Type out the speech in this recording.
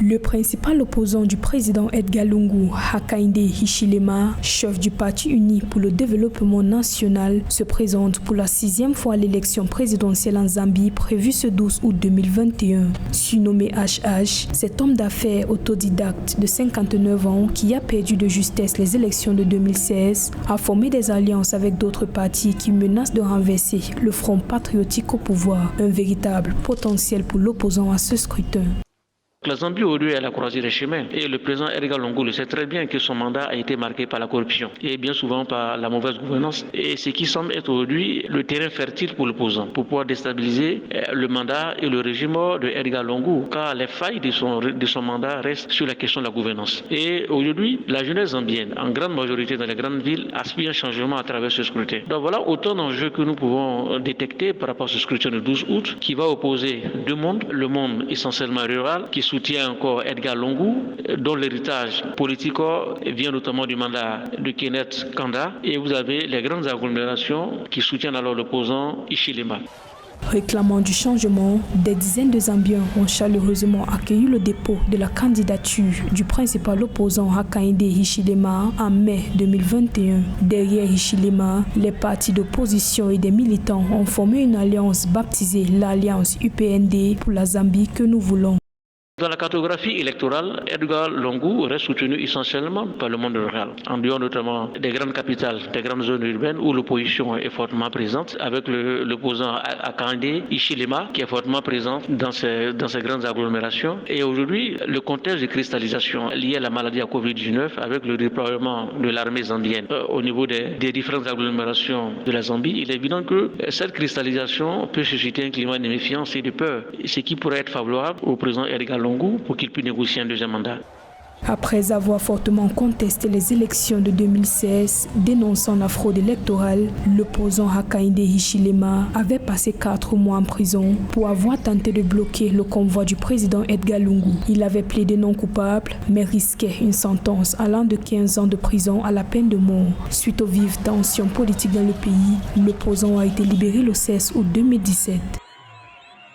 Le principal opposant du président Edgar Lungu, Hakainde Hichilema, chef du Parti uni pour le développement national, se présente pour la 6e fois à l'élection présidentielle en Zambie prévue ce 12 août 2021. Surnommé HH, cet homme d'affaires autodidacte de 59 ans qui a perdu de justesse les élections de 2016 a formé des alliances avec d'autres partis qui menacent de renverser le Front patriotique au pouvoir, un véritable potentiel pour l'opposant à ce scrutin. La Zambie aujourd'hui est à la croisée des chemins et le président Edgar Lungu le sait très bien que son mandat a été marqué par la corruption et bien souvent par la mauvaise gouvernance, et ce qui semble être aujourd'hui le terrain fertile pour l'opposant pour pouvoir déstabiliser le mandat et le régime de Edgar Lungu, car les failles de son mandat restent sur la question de la gouvernance. Et aujourd'hui, la jeunesse zambienne, en grande majorité dans les grandes villes, aspire un changement à travers ce scrutin. Donc voilà autant d'enjeux que nous pouvons détecter par rapport à ce scrutin du 12 août qui va opposer deux mondes, le monde essentiellement rural qui soutient encore Edgar Lungu, dont l'héritage politique vient notamment du mandat de Kenneth Kanda, et vous avez les grandes agglomérations qui soutiennent alors l'opposant Hichilema. Réclamant du changement, des dizaines de Zambiens ont chaleureusement accueilli le dépôt de la candidature du principal opposant Hakainde Hichilema en mai 2021. Derrière Hichilema, les partis d'opposition et des militants ont formé une alliance baptisée l'Alliance UPND pour la Zambie que nous voulons. Dans la cartographie électorale, Edgar Lungu reste soutenu essentiellement par le monde rural, en dehors notamment des grandes capitales, des grandes zones urbaines où l'opposition est fortement présente, avec l'opposant Hakainde Hichilema qui est fortement présent dans ces grandes agglomérations. Et aujourd'hui, le contexte de cristallisation lié à la maladie à Covid-19, avec le déploiement de l'armée zambienne au niveau des différentes agglomérations de la Zambie, il est évident que cette cristallisation peut susciter un climat de méfiance et de peur, ce qui pourrait être favorable au président Edgar Lungu pour qu'il puisse négocier un deuxième mandat. Après avoir fortement contesté les élections de 2016, dénonçant la fraude électorale, l'opposant Hakainde Hichilema avait passé 4 mois en prison pour avoir tenté de bloquer le convoi du président Edgar Lungu. Il avait plaidé non coupable, mais risquait une sentence allant de 15 ans de prison à la peine de mort. Suite aux vives tensions politiques dans le pays, l'opposant a été libéré le 16 août 2017.